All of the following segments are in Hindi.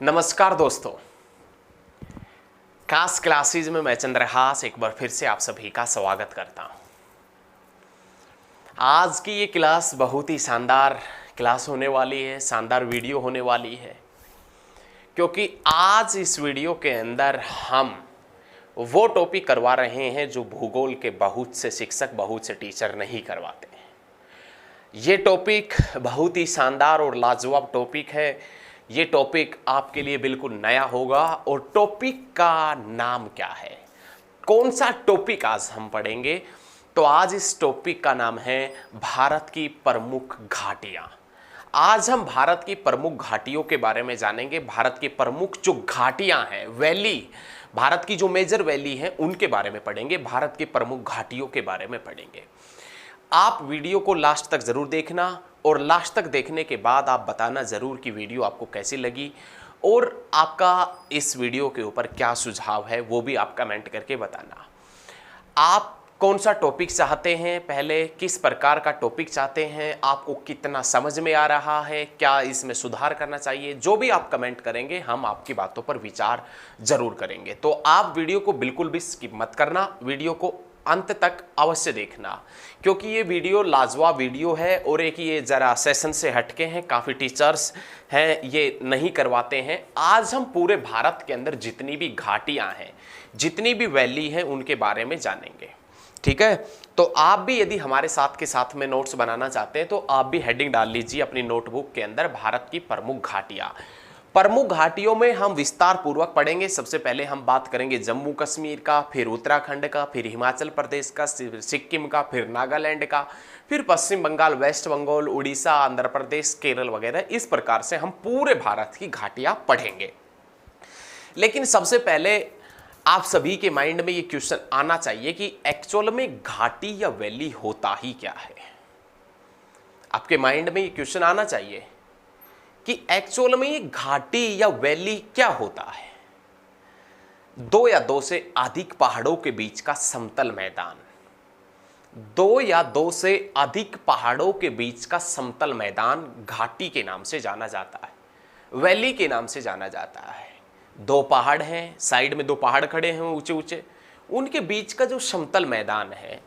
नमस्कार दोस्तों, खास क्लासेज में मैं चंद्रहास एक बार फिर से आप सभी का स्वागत करता हूं। आज की ये क्लास बहुत ही शानदार क्लास होने वाली है, शानदार वीडियो होने वाली है, क्योंकि आज इस वीडियो के अंदर हम वो टॉपिक करवा रहे हैं जो भूगोल के बहुत से शिक्षक, बहुत से टीचर नहीं करवाते हैं। ये टॉपिक बहुत ही शानदार और लाजवाब टॉपिक है। ये टॉपिक आपके लिए बिल्कुल नया होगा और टॉपिक का नाम क्या है, कौन सा टॉपिक आज हम पढ़ेंगे? तो आज इस टॉपिक का नाम है भारत की प्रमुख घाटियां। आज हम भारत की प्रमुख घाटियों के बारे में जानेंगे। भारत की प्रमुख जो घाटियां हैं, वैली, भारत की जो मेजर वैली है उनके बारे में पढ़ेंगे, भारत की प्रमुख घाटियों के बारे में पढ़ेंगे। आप वीडियो को लास्ट तक जरूर देखना और लास्ट तक देखने के बाद आप बताना ज़रूर कि वीडियो आपको कैसी लगी और आपका इस वीडियो के ऊपर क्या सुझाव है वो भी आप कमेंट करके बताना। आप कौन सा टॉपिक चाहते हैं, पहले किस प्रकार का टॉपिक चाहते हैं, आपको कितना समझ में आ रहा है, क्या इसमें सुधार करना चाहिए, जो भी आप कमेंट करेंगे हम आपकी बातों पर विचार ज़रूर करेंगे। तो आप वीडियो को बिल्कुल भी स्किप मत करना, वीडियो को अंत तक अवश्य देखना, क्योंकि ये वीडियो लाजवाब वीडियो है और एक ये ज़रा सेशन से हटके हैं। काफ़ी टीचर्स हैं ये नहीं करवाते हैं। आज हम पूरे भारत के अंदर जितनी भी घाटियाँ हैं, जितनी भी वैली हैं, उनके बारे में जानेंगे। ठीक है, तो आप भी यदि हमारे साथ के साथ में नोट्स बनाना चाहते हैं तो आप भी हेडिंग डाल लीजिए अपनी नोटबुक के अंदर, भारत की प्रमुख घाटियाँ। प्रमुख घाटियों में हम विस्तार पूर्वक पढ़ेंगे। सबसे पहले हम बात करेंगे जम्मू कश्मीर का, फिर उत्तराखंड का, फिर हिमाचल प्रदेश का, फिर सिक्किम का, फिर नागालैंड का, फिर पश्चिम बंगाल, वेस्ट बंगाल, उड़ीसा, आंध्र प्रदेश, केरल वगैरह। इस प्रकार से हम पूरे भारत की घाटियां पढ़ेंगे। लेकिन सबसे पहले आप सभी के माइंड में ये क्वेश्चन आना चाहिए कि एक्चुअल में घाटी या वैली होता ही क्या है। आपके माइंड में ये क्वेश्चन आना चाहिए कि एक्चुअल में ये घाटी या वैली क्या होता है। दो या दो से अधिक पहाड़ों के बीच का समतल मैदान, दो या दो से अधिक पहाड़ों के बीच का समतल मैदान घाटी के नाम से जाना जाता है, वैली के नाम से जाना जाता है। दो पहाड़ हैं, साइड में दो पहाड़ खड़े हैं ऊंचे ऊंचे, उनके बीच का जो समतल मैदान है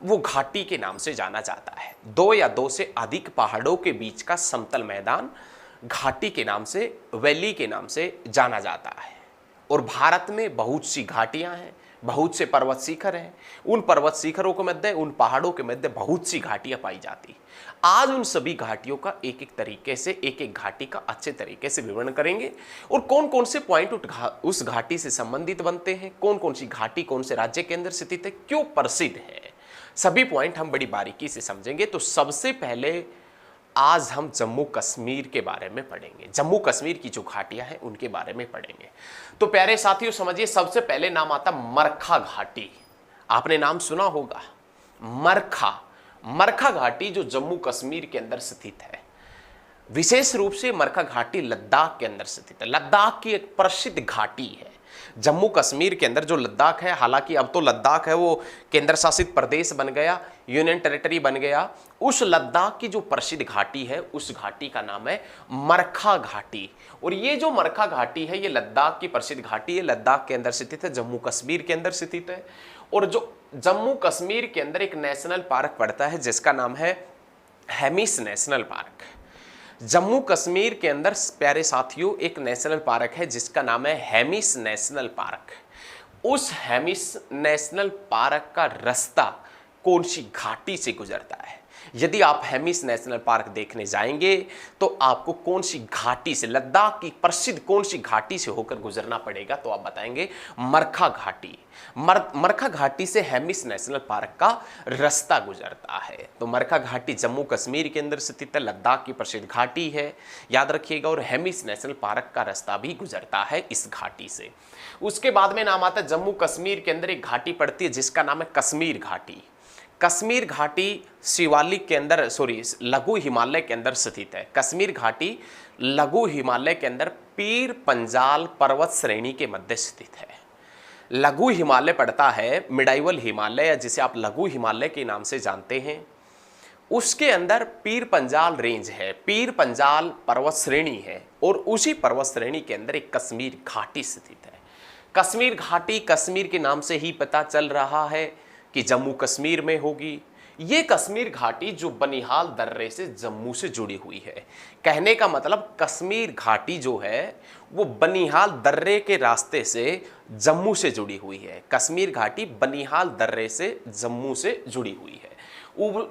वो घाटी के नाम से जाना जाता है। दो या दो से अधिक पहाड़ों के बीच का समतल मैदान घाटी के नाम से, वैली के नाम से जाना जाता है। और भारत में बहुत सी घाटियां हैं, बहुत से पर्वत शिखर हैं। उन पर्वत शिखरों के मध्य, उन पहाड़ों के मध्य बहुत सी घाटियां पाई जाती। आज उन सभी घाटियों का एक एक तरीके से, एक एक घाटी का अच्छे तरीके से विवरण करेंगे और कौन कौन से पॉइंट उस घाटी से संबंधित बनते हैं, कौन कौन सी घाटी कौन से राज्य के अंदर स्थित है, क्यों प्रसिद्ध है, सभी पॉइंट हम बड़ी बारीकी से समझेंगे। तो सबसे पहले आज हम जम्मू कश्मीर के बारे में पढ़ेंगे, जम्मू कश्मीर की जो घाटियां हैं उनके बारे में पढ़ेंगे। तो प्यारे साथियों समझिए, सबसे पहले नाम आता मरखा घाटी। आपने नाम सुना होगा, मरखा घाटी जो जम्मू कश्मीर के अंदर स्थित है। विशेष रूप से मरखा घाटी लद्दाख के अंदर स्थित है। लद्दाख की एक प्रसिद्ध घाटी है। जम्मू कश्मीर के अंदर जो लद्दाख है, हालांकि अब तो लद्दाख है वो केंद्र शासित प्रदेश बन गया, यूनियन टेरिटरी बन गया। उस लद्दाख की जो प्रसिद्ध घाटी है उस घाटी का नाम है मरखा घाटी। और ये जो मरखा घाटी है ये लद्दाख की प्रसिद्ध घाटी है, लद्दाख के अंदर स्थित है, जम्मू कश्मीर के अंदर स्थित है। और जो जम्मू कश्मीर के अंदर एक नेशनल पार्क पड़ता है जिसका नाम है हेमिस नेशनल पार्क। जम्मू कश्मीर के अंदर प्यारे साथियों एक नेशनल पार्क है जिसका नाम है हेमिस नेशनल पार्क। उस हेमिस नेशनल पार्क का रास्ता कौन सी घाटी से गुजरता है? यदि आप हेमिस नेशनल पार्क देखने जाएंगे तो आपको कौन सी घाटी से, लद्दाख की प्रसिद्ध कौन सी घाटी से होकर गुजरना पड़ेगा? तो आप बताएंगे मरखा घाटी। मरखा घाटी से हेमिस नेशनल पार्क का रास्ता गुजरता है। तो मरखा घाटी जम्मू कश्मीर के अंदर स्थित है, लद्दाख की प्रसिद्ध घाटी है, याद रखिएगा। और हेमिस नेशनल पार्क का रास्ता भी गुजरता है इस घाटी से। उसके बाद में नाम आता है जम्मू कश्मीर के अंदर एक घाटी पड़ती है जिसका नाम है कश्मीर घाटी। कश्मीर घाटी शिवालिक के अंदर, लघु हिमालय के अंदर स्थित है। कश्मीर घाटी लघु हिमालय के अंदर पीर पंजाल पर्वत श्रेणी के मध्य स्थित है। लघु हिमालय पड़ता है, मिडाइवल हिमालय जिसे आप लघु हिमालय के नाम से जानते हैं, उसके अंदर पीर पंजाल रेंज है, पीर पंजाल पर्वत श्रेणी है, और उसी पर्वत श्रेणी के अंदर एक कश्मीर घाटी स्थित है। कश्मीर घाटी कश्मीर के नाम से ही पता चल रहा है कि जम्मू कश्मीर में होगी। ये कश्मीर घाटी जो बनिहाल दर्रे से जम्मू से जुड़ी हुई है। कहने का मतलब कश्मीर घाटी जो है वो बनिहाल दर्रे के रास्ते से जम्मू से जुड़ी हुई है। कश्मीर घाटी बनिहाल दर्रे से जम्मू से जुड़ी हुई है।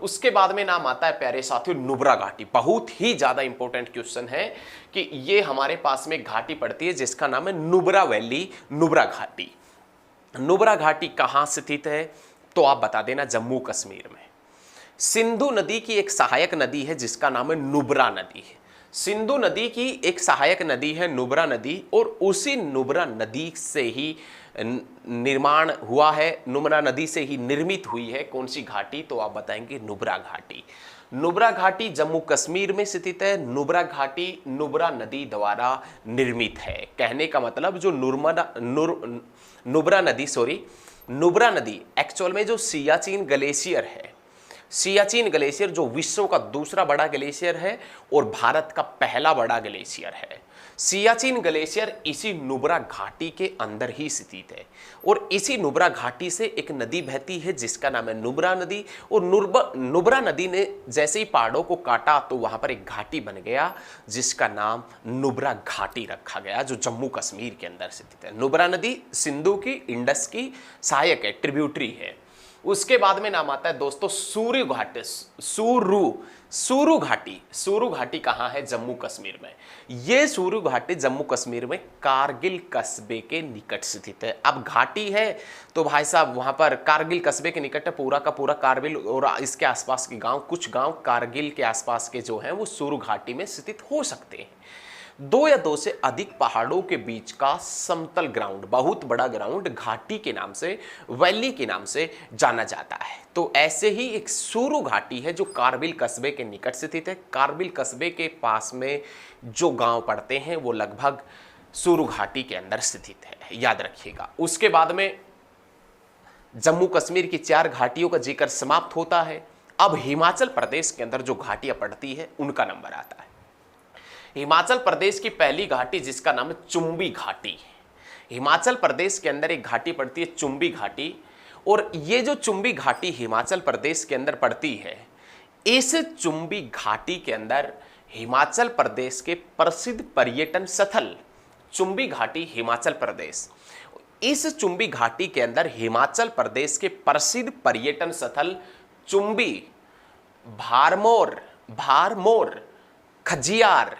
उसके बाद में नाम आता है प्यारे साथियों नुब्रा घाटी। बहुत ही ज्यादा इंपॉर्टेंट क्वेश्चन है कि ये हमारे पास में घाटी पड़ती है जिसका नाम है नुब्रा वैली, नुब्रा घाटी। नुब्रा घाटी कहां स्थित है तो आप बता देना, जम्मू कश्मीर में। सिंधु नदी की एक सहायक नदी है जिसका नाम है नुब्रा नदी है। सिंधु नदी की एक सहायक नदी है नुब्रा नदी, और उसी नुब्रा नदी से ही निर्माण हुआ है, नुब्रा नदी से ही निर्मित हुई है कौन सी घाटी तो आप बताएंगे नुब्रा घाटी। नुब्रा घाटी जम्मू कश्मीर में स्थित है। नुब्रा घाटी नुब्रा नदी द्वारा निर्मित है। कहने का मतलब जो नुब्रा नदी एक्चुअल में जो सियाचिन ग्लेशियर है, सियाचिन ग्लेशियर जो विश्व का दूसरा बड़ा ग्लेशियर है और भारत का पहला बड़ा ग्लेशियर है। सियाचिन ग्लेशियर इसी नुब्रा घाटी के अंदर ही स्थित है, और इसी नुब्रा घाटी से एक नदी बहती है जिसका नाम है नुब्रा नदी। और नुब्रा नदी ने जैसे ही पहाड़ों को काटा तो वहां पर एक घाटी बन गया जिसका नाम नुब्रा घाटी रखा गया, जो जम्मू कश्मीर के अंदर स्थित है। नुब्रा नदी सिंधु की, इंडस की सहायक है, ट्रिब्यूटरी है। उसके बाद में नाम आता है दोस्तों सूर्य घाटी, सूरू घाटी। सूरू घाटी कहाँ है? जम्मू कश्मीर में। ये सूरू घाटी जम्मू कश्मीर में कारगिल कस्बे के निकट स्थित है। अब घाटी है तो भाई साहब वहां पर कारगिल कस्बे के निकट है पूरा का पूरा कारगिल, और इसके आसपास के गांव, कुछ गांव कारगिल के आसपास के जो हैं वो सूरू घाटी में स्थित हो सकते हैं। दो या दो से अधिक पहाड़ों के बीच का समतल ग्राउंड, बहुत बड़ा ग्राउंड घाटी के नाम से, वैली के नाम से जाना जाता है। तो ऐसे ही एक सूरू घाटी है जो कारगिल कस्बे के निकट स्थित है। कारगिल कस्बे के पास में जो गांव पड़ते हैं वो लगभग सूरू घाटी के अंदर स्थित है, याद रखिएगा। उसके बाद में जम्मू कश्मीर की 4 घाटियों का जिक्र समाप्त होता है। अब हिमाचल प्रदेश के अंदर जो घाटियां पड़ती है उनका नंबर आता है। हिमाचल प्रदेश की पहली घाटी जिसका नाम है चुंबी घाटी। हिमाचल प्रदेश के अंदर एक घाटी पड़ती है चुंबी घाटी, और ये जो चुंबी घाटी हिमाचल प्रदेश के अंदर पड़ती है, इस चुंबी घाटी के अंदर हिमाचल प्रदेश के प्रसिद्ध पर्यटन स्थल, चुंबी घाटी हिमाचल प्रदेश, इस चुंबी घाटी के अंदर हिमाचल प्रदेश के प्रसिद्ध पर्यटन स्थल चुंबी, भारमोर, खजियार,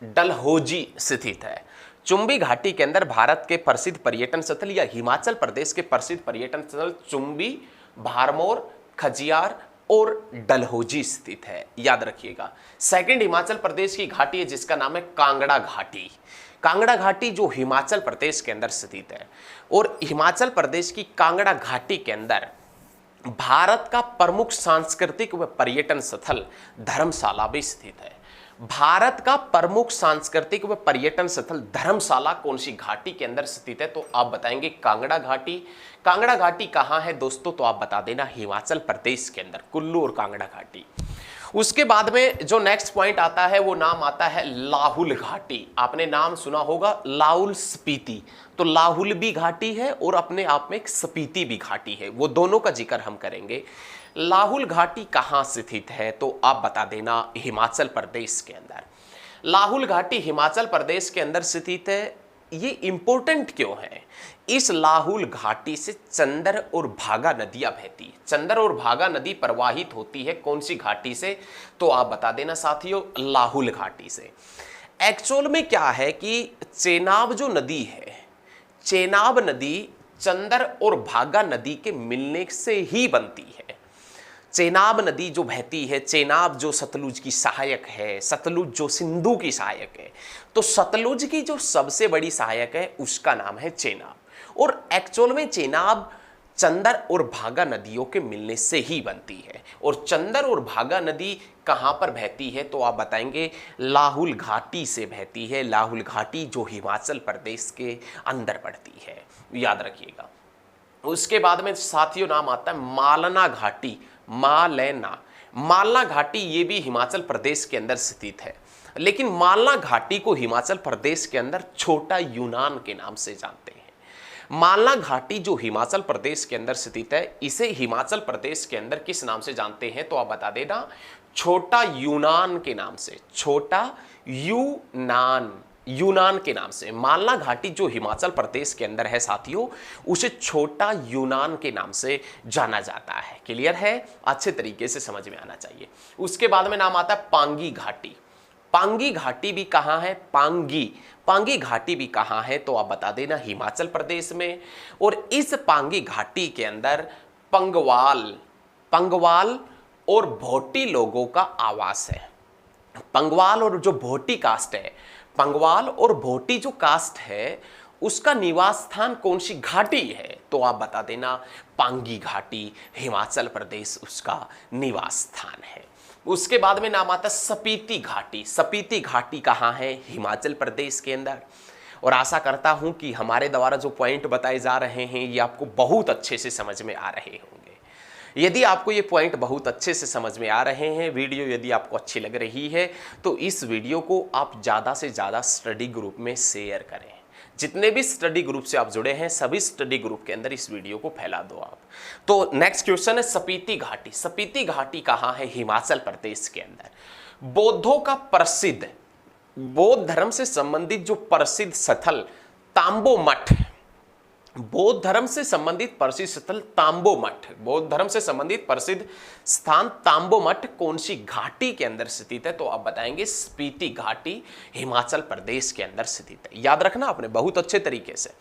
डलहौजी स्थित है। चुंबी घाटी के अंदर भारत के प्रसिद्ध पर्यटन स्थल या हिमाचल प्रदेश के प्रसिद्ध पर्यटन स्थल चुंबी, भारमोर, खजियार और डलहौजी स्थित है, याद रखिएगा। सेकंड हिमाचल प्रदेश की घाटी है जिसका नाम है कांगड़ा घाटी। कांगड़ा घाटी जो हिमाचल प्रदेश के अंदर स्थित है, और हिमाचल प्रदेश की कांगड़ा घाटी के अंदर भारत का प्रमुख सांस्कृतिक व पर्यटन स्थल धर्मशाला भी स्थित है। भारत का प्रमुख सांस्कृतिक व पर्यटन स्थल धर्मशाला कौन सी घाटी के अंदर स्थित है तो आप बताएंगे कांगड़ा घाटी। कांगड़ा घाटी कहाँ है दोस्तों तो आप बता देना हिमाचल प्रदेश के अंदर, कुल्लू और कांगड़ा घाटी। उसके बाद में जो नेक्स्ट पॉइंट आता है वो नाम आता है लाहुल घाटी। आपने नाम सुना होगा लाहुल स्पीति, तो लाहुल भी घाटी है और अपने आप में एक स्पीति भी घाटी है, वो दोनों का जिक्र हम करेंगे। लाहुल घाटी कहाँ स्थित है तो आप बता देना हिमाचल प्रदेश के अंदर। लाहुल घाटी हिमाचल प्रदेश के अंदर स्थित है। ये इंपॉर्टेंट क्यों है? इस लाहुल घाटी से चंदर और भागा नदियां बहती है। चंदर और भागा नदी प्रवाहित होती है कौन सी घाटी से तो आप बता देना साथियों लाहुल घाटी से। एक्चुअल में क्या है कि चेनाब जो नदी है, चेनाब नदी चंदर और भागा नदी के मिलने से ही बनती है। चेनाब नदी जो बहती है, चेनाब जो सतलुज की सहायक है, सतलुज जो सिंधु की सहायक है, तो सतलुज की जो सबसे बड़ी सहायक है उसका नाम है चेनाब। और एक्चुअल में चेनाब चंदर और भागा नदियों के मिलने से ही बनती है। और चंदर और भागा नदी कहाँ पर बहती है तो आप बताएंगे लाहुल घाटी से बहती है। लाहुल घाटी जो हिमाचल प्रदेश के अंदर पड़ती है, याद रखिएगा। उसके बाद में साथियों नाम आता है मालना घाटी। मालना। मालना घाटी ये भी हिमाचल प्रदेश के अंदर स्थित है, लेकिन मालना घाटी को हिमाचल प्रदेश के अंदर छोटा यूनान के नाम से जानते हैं। मालना घाटी जो हिमाचल प्रदेश के अंदर स्थित है, इसे हिमाचल प्रदेश के अंदर किस नाम से जानते हैं तो आप बता देना, छोटा यूनान के नाम से। छोटा यूनान, यूनान के नाम से मालना घाटी जो हिमाचल प्रदेश के अंदर है साथियों, उसे छोटा यूनान के नाम से जाना जाता है। क्लियर है? अच्छे तरीके से समझ में आना चाहिए। उसके बाद में नाम आता है पांगी घाटी। पांगी घाटी भी कहाँ है? पांगी घाटी भी कहाँ है तो आप बता देना, हिमाचल प्रदेश में। और इस पांगी घाटी के अंदर पंगवाल और भोटी लोगों का आवास है। पंगवाल और जो भोटी कास्ट है, पंगवाल और भोटी जो कास्ट है, उसका निवास स्थान कौन सी घाटी है तो आप बता देना, पांगी घाटी, हिमाचल प्रदेश उसका निवास स्थान है। उसके बाद में नाम आता है स्पीति घाटी। स्पीति घाटी कहाँ है? हिमाचल प्रदेश के अंदर। और आशा करता हूं कि हमारे द्वारा जो पॉइंट बताए जा रहे हैं ये आपको बहुत अच्छे से समझ में आ रहे होंगे। यदि आपको ये पॉइंट बहुत अच्छे से समझ में आ रहे हैं, वीडियो यदि आपको अच्छी लग रही है, तो इस वीडियो को आप ज़्यादा से ज़्यादा स्टडी ग्रुप में शेयर करें। जितने भी स्टडी ग्रुप से आप जुड़े हैं, सभी स्टडी ग्रुप के अंदर इस वीडियो को फैला दो आप। तो नेक्स्ट क्वेश्चन है स्पीति घाटी। स्पीति घाटी कहाँ है? हिमाचल प्रदेश के अंदर। बौद्धों का प्रसिद्ध, बौद्ध धर्म से संबंधित जो प्रसिद्ध स्थल तांबो मठ, बौद्ध धर्म से संबंधित प्रसिद्ध स्थल तांबो मठ, बौद्ध धर्म से संबंधित प्रसिद्ध स्थान तांबो मठ कौन सी घाटी के अंदर स्थित है तो आप बताएंगे, स्पीति घाटी, हिमाचल प्रदेश के अंदर स्थित है। याद रखना आपने बहुत अच्छे तरीके से।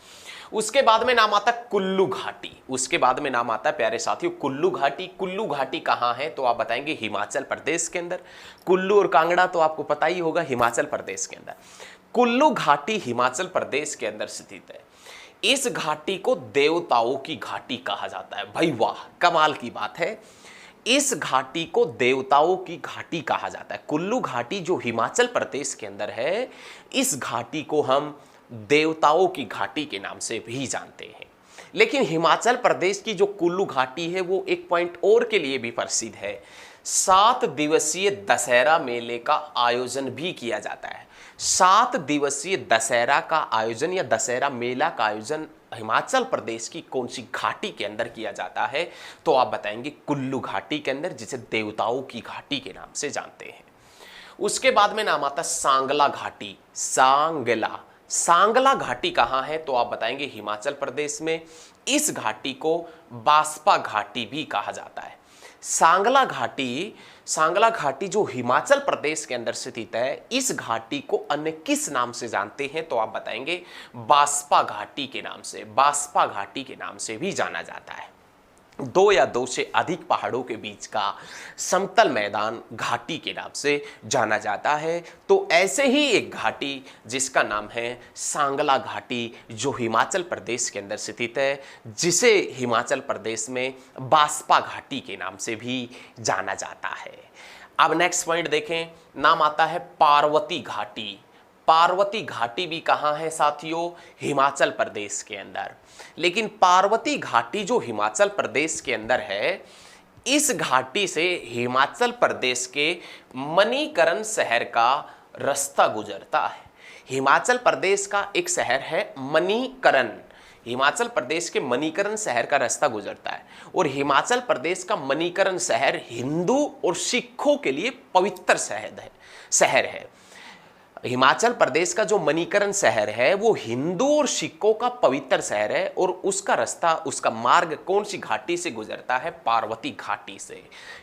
उसके बाद में नाम आता कुल्लू घाटी। उसके बाद में नाम आता है प्यारे साथियों कुल्लू घाटी। कुल्लू घाटी कहाँ है तो आप बताएंगे, हिमाचल प्रदेश के अंदर। कुल्लू और कांगड़ा तो आपको पता ही होगा, हिमाचल प्रदेश के अंदर। कुल्लू घाटी हिमाचल प्रदेश के अंदर स्थित है। इस घाटी को देवताओं की घाटी कहा जाता है। भाई वाह, कमाल की बात है। इस घाटी को देवताओं की घाटी कहा जाता है। कुल्लू घाटी जो हिमाचल प्रदेश के अंदर है, इस घाटी को हम देवताओं की घाटी के नाम से भी जानते हैं। लेकिन हिमाचल प्रदेश की जो कुल्लू घाटी है वो एक पॉइंट और के लिए भी प्रसिद्ध है। 7 दिवसीय दशहरा मेले का आयोजन भी किया जाता है। 7 दिवसीय दशहरा का आयोजन या दशहरा मेला का आयोजन हिमाचल प्रदेश की कौन सी घाटी के अंदर किया जाता है तो आप बताएंगे, कुल्लू घाटी के अंदर, जिसे देवताओं की घाटी के नाम से जानते हैं। उसके बाद में नाम आता सांगला घाटी। सांगला घाटी कहाँ है तो आप बताएंगे, हिमाचल प्रदेश में। इस घाटी को बास्पा घाटी भी कहा जाता है। सांगला घाटी जो हिमाचल प्रदेश के अंदर स्थित है, इस घाटी को अन्य किस नाम से जानते हैं तो आप बताएंगे, बास्पा घाटी के नाम से। बास्पा घाटी के नाम से भी जाना जाता है। 2 या 2 से अधिक पहाड़ों के बीच का समतल मैदान घाटी के नाम से जाना जाता है। तो ऐसे ही एक घाटी जिसका नाम है सांगला घाटी, जो हिमाचल प्रदेश के अंदर स्थित है, जिसे हिमाचल प्रदेश में बास्पा घाटी के नाम से भी जाना जाता है। अब नेक्स्ट पॉइंट देखें, नाम आता है पार्वती घाटी। पार्वती घाटी भी कहाँ है साथियों? हिमाचल प्रदेश के अंदर। लेकिन पार्वती घाटी जो हिमाचल प्रदेश के अंदर है, इस घाटी से हिमाचल प्रदेश के मणिकरण शहर का रास्ता गुजरता है। हिमाचल प्रदेश का एक शहर है मणिकरण, हिमाचल प्रदेश के मणिकरण शहर का रास्ता गुजरता है। और हिमाचल प्रदेश का मणिकरण शहर हिंदू और सिखों के लिए पवित्र शहर है। हिमाचल प्रदेश का जो मणिकरण शहर है वो हिंदू और सिखों का पवित्र शहर है। और उसका रास्ता, उसका मार्ग कौन सी घाटी से गुजरता है? पार्वती घाटी से।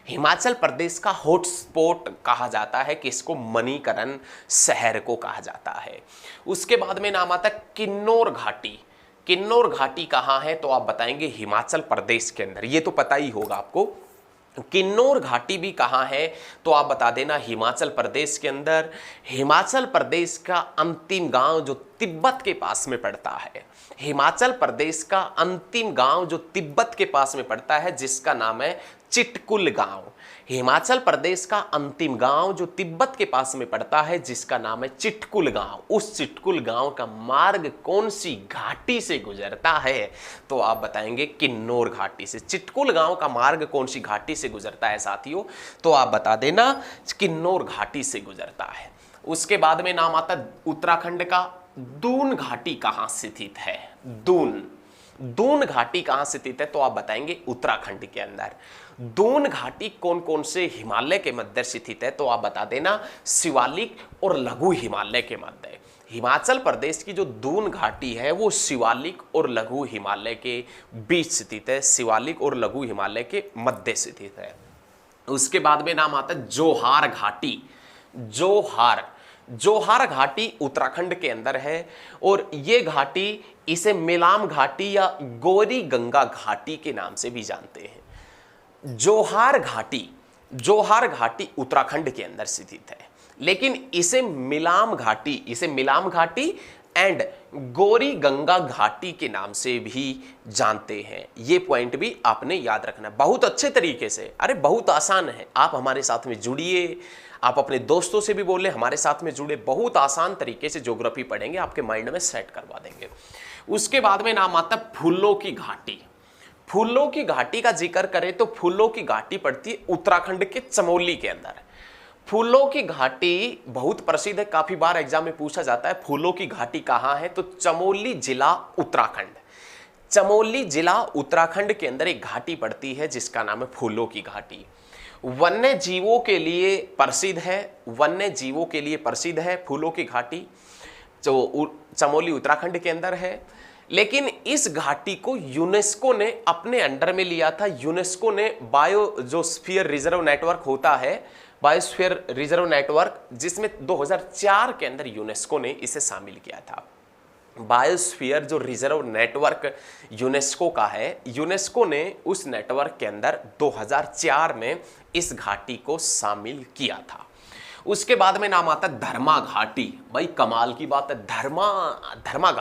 हिमाचल प्रदेश का हॉटस्पॉट कहा जाता है कि इसको मणिकरण शहर को कहा जाता है। उसके बाद में नाम आता है किन्नौर घाटी। किन्नौर घाटी कहाँ है तो आप बताएंगे, हिमाचल प्रदेश के अंदर। ये तो पता ही होगा आपको। किन्नौर घाटी भी कहाँ है तो आप बता देना, हिमाचल प्रदेश के अंदर। हिमाचल प्रदेश का अंतिम गांव जो तिब्बत के पास में पड़ता है। हिमाचल प्रदेश का अंतिम गांव जो तिब्बत के पास में पड़ता है, जिसका नाम है चिटकुल गांव। हिमाचल प्रदेश का अंतिम गांव जो तिब्बत के पास में पड़ता है, जिसका नाम है चिटकुल गांव। उस चिटकुल गांव का मार्ग कौन सी घाटी से गुजरता है? तो आप बताएंगे किन्नौर घाटी से। चिटकुल गांव का मार्ग कौन सी घाटी से गुजरता है साथियों? तो आप बता देना किन्नौर घाटी से गुजरता है। उसके बाद में नाम आता है उत्तराखंड का दून घाटी कहां स्थित है? दून घाटी कहां स्थित है? तो आप बताएंगे उत्तराखंड के अंदर। दून घाटी कौन कौन से हिमालय के मध्य स्थित है? तो आप बता देना शिवालिक और लघु हिमालय के मध्य। हिमाचल प्रदेश की जो दून घाटी है वो शिवालिक और लघु हिमालय के बीच स्थित है, शिवालिक और लघु हिमालय के मध्य स्थित है। उसके बाद में नाम आता है जोहार घाटी। जोहार घाटी उत्तराखंड के अंदर है और ये घाटी इसे मिलाम घाटी या गौरी गंगा घाटी के नाम से भी जानते हैं। जोहार घाटी उत्तराखंड के अंदर स्थित है, लेकिन इसे मिलाम घाटी एंड गौरी गंगा घाटी के नाम से भी जानते हैं। ये पॉइंट भी आपने याद रखना बहुत अच्छे तरीके से। अरे बहुत आसान है, आप हमारे साथ में जुड़िए, आप अपने दोस्तों से भी बोले हमारे साथ में जुड़े। बहुत आसान तरीके से ज्योग्राफी पढ़ेंगे, आपके माइंड में सेट करवा देंगे। उसके बाद में नाम आता है फूलों की घाटी। फूलों की घाटी का जिक्र करें तो फूलों की घाटी पड़ती है उत्तराखंड के चमोली के अंदर। फूलों की घाटी बहुत प्रसिद्ध है, काफी बार एग्जाम में पूछा जाता है फूलों की घाटी कहां है? तो चमोली जिला उत्तराखंड। चमोली जिला उत्तराखंड के अंदर एक घाटी पड़ती है जिसका नाम है फूलों की घाटी। वन्य जीवों के लिए प्रसिद्ध है फूलों की घाटी, जो चमोली उत्तराखंड के अंदर है। लेकिन इस घाटी को यूनेस्को ने अपने अंडर में लिया था। यूनेस्को ने बायोस्फीयर रिजर्व नेटवर्क होता है, बायोस्फीयर रिजर्व नेटवर्क, जिसमें 2004 के अंदर यूनेस्को ने इसे शामिल किया था। बायोस्फीयर जो रिजर्व नेटवर्क यूनेस्को का है, यूनेस्को ने उस नेटवर्क के अंदर 2004 में इस घाटी को शामिल किया था। उसके बाद में नाम आता है धर्मा घाटी। भाई कमाल की बात है, धर्मा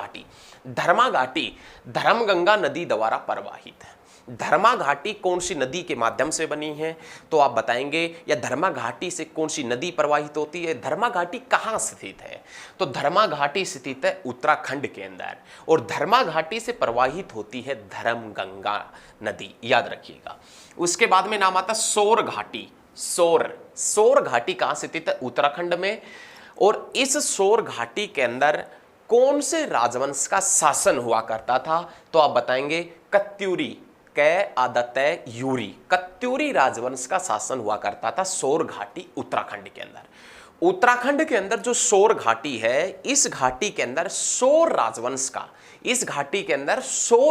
घाटी धर्मगंगा नदी द्वारा प्रवाहित है। धर्मा घाटी कौन सी नदी के माध्यम से बनी है? तो आप बताएंगे, या धर्मा घाटी से कौन सी नदी प्रवाहित होती है? धर्मा घाटी कहाँ स्थित है? तो धर्मा घाटी स्थित है उत्तराखंड के अंदर, और धर्मा घाटी से प्रवाहित होती है धर्मगंगा नदी, याद रखिएगा। उसके बाद में नाम आता सोर घाटी। सोर घाटी कहाँ स्थित है? उत्तराखंड में। और इस सोर घाटी के अंदर कौन से राजवंश का शासन हुआ करता था? तो आप बताएंगे कत्यूरी कत्यूरी राजवंश का शासन हुआ करता था सोर घाटी उत्तराखंड के अंदर। उत्तराखंड के अंदर जो सोर घाटी है, इस घाटी के अंदर सोर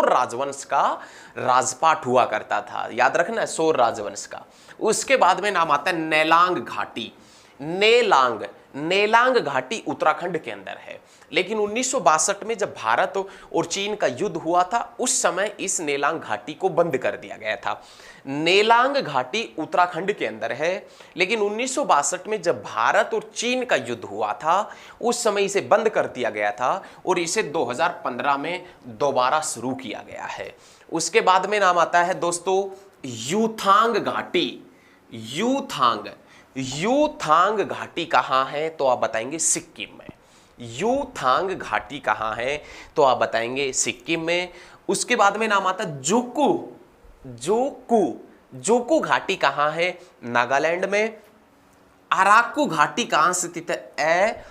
राजवंश का राजपाट हुआ करता था, याद रखना है, सोर राजवंश का। उसके बाद में नाम आता है नेलांग घाटी। नेलांग घाटी उत्तराखंड के अंदर है, लेकिन 1962 में जब भारत और चीन का युद्ध हुआ था, उस समय इस नेलांग घाटी को बंद कर दिया गया था। नेलांग घाटी उत्तराखंड के अंदर है, लेकिन 1962 में जब भारत और चीन का युद्ध हुआ था, उस समय इसे बंद कर दिया गया था और इसे 2015 में दोबारा शुरू किया गया है। उसके बाद में नाम आता है दोस्तों यूथांग घाटी। यूथांग घाटी कहाँ है? तो आप बताएंगे सिक्किम में। यूथांग घाटी कहाँ है? तो आप बताएंगे सिक्किम में। उसके बाद में नाम आता है जोकू घाटी कहाँ है? नागालैंड में। अराकू घाटी कहाँ स्थित है?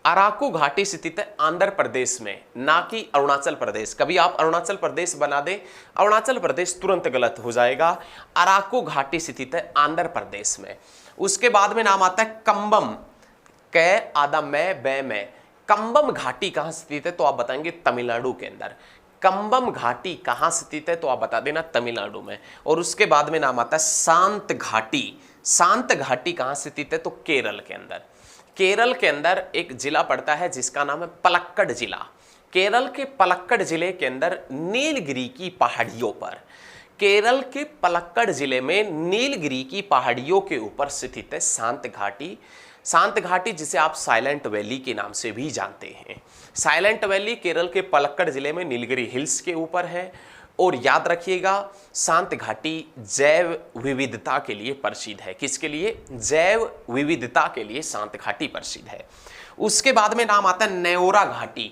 अराकू घाटी स्थित है आंध्र प्रदेश में, ना कि अरुणाचल प्रदेश। कभी आप अरुणाचल प्रदेश बना दे, अरुणाचल प्रदेश तुरंत गलत हो जाएगा। अराकू घाटी स्थित है आंध्र प्रदेश में। उसके बाद में नाम आता है कंबम, कंबम घाटी कहां स्थित है? तो आप बताएंगे तमिलनाडु के अंदर। कंबम घाटी कहां स्थित है? तो आप बता देना तमिलनाडु में। और उसके बाद में नाम आता है शांत घाटी कहां स्थित है? तो केरल के अंदर। केरल के अंदर एक जिला पड़ता है जिसका नाम है पलक्कड़ जिला। केरल के पलक्कड़ जिले के अंदर नीलगिरी की पहाड़ियों पर, केरल के पलक्कड़ जिले में नीलगिरी की पहाड़ियों के ऊपर स्थित है शांत घाटी, जिसे आप साइलेंट वैली के नाम से भी जानते हैं। साइलेंट वैली केरल के पलक्कड़ जिले में नीलगिरी हिल्स के ऊपर है। और याद रखिएगा, शांत घाटी जैव विविधता के लिए प्रसिद्ध है। किसके लिए? जैव विविधता के लिए शांत घाटी प्रसिद्ध है। उसके बाद में नाम आता है नेओरा घाटी।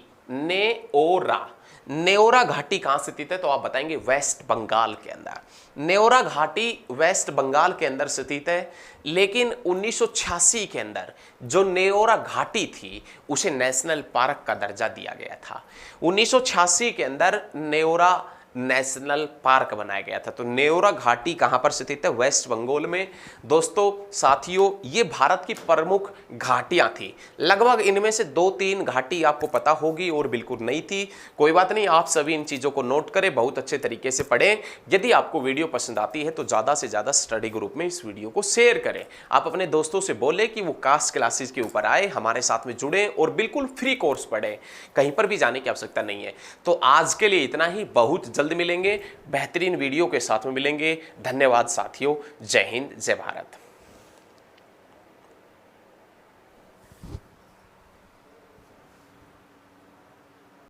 नेओरा घाटी कहां स्थित है? तो आप बताएंगे वेस्ट बंगाल के अंदर। नेओरा घाटी वेस्ट बंगाल के अंदर स्थित है, लेकिन 1986 के अंदर जो नेओरा घाटी थी उसे नेशनल पार्क का दर्जा दिया गया था। 1986 के अंदर नेओरा नेशनल पार्क बनाया गया था। तो नेओरा घाटी कहां पर स्थित है? वेस्ट बंगाल में। दोस्तों साथियों, ये भारत की प्रमुख घाटियां थी। लगभग इनमें से 2-3 घाटी आपको पता होगी और बिल्कुल नहीं थी। कोई बात नहीं, आप सभी इन चीजों को नोट करें, बहुत अच्छे तरीके से पढ़ें। यदि आपको वीडियो पसंद आती है तो ज्यादा से ज्यादा स्टडी ग्रुप में इस वीडियो को शेयर करें। आप अपने दोस्तों से बोले कि वो कास्ट क्लासेस के ऊपर आए, हमारे साथ में जुड़े और बिल्कुल फ्री कोर्स पढ़े, कहीं पर भी जाने की आवश्यकता नहीं है। तो आज के लिए इतना ही, बहुत जल्द मिलेंगे, बेहतरीन वीडियो के साथ में मिलेंगे। धन्यवाद साथियों, जय हिंद, जय भारत।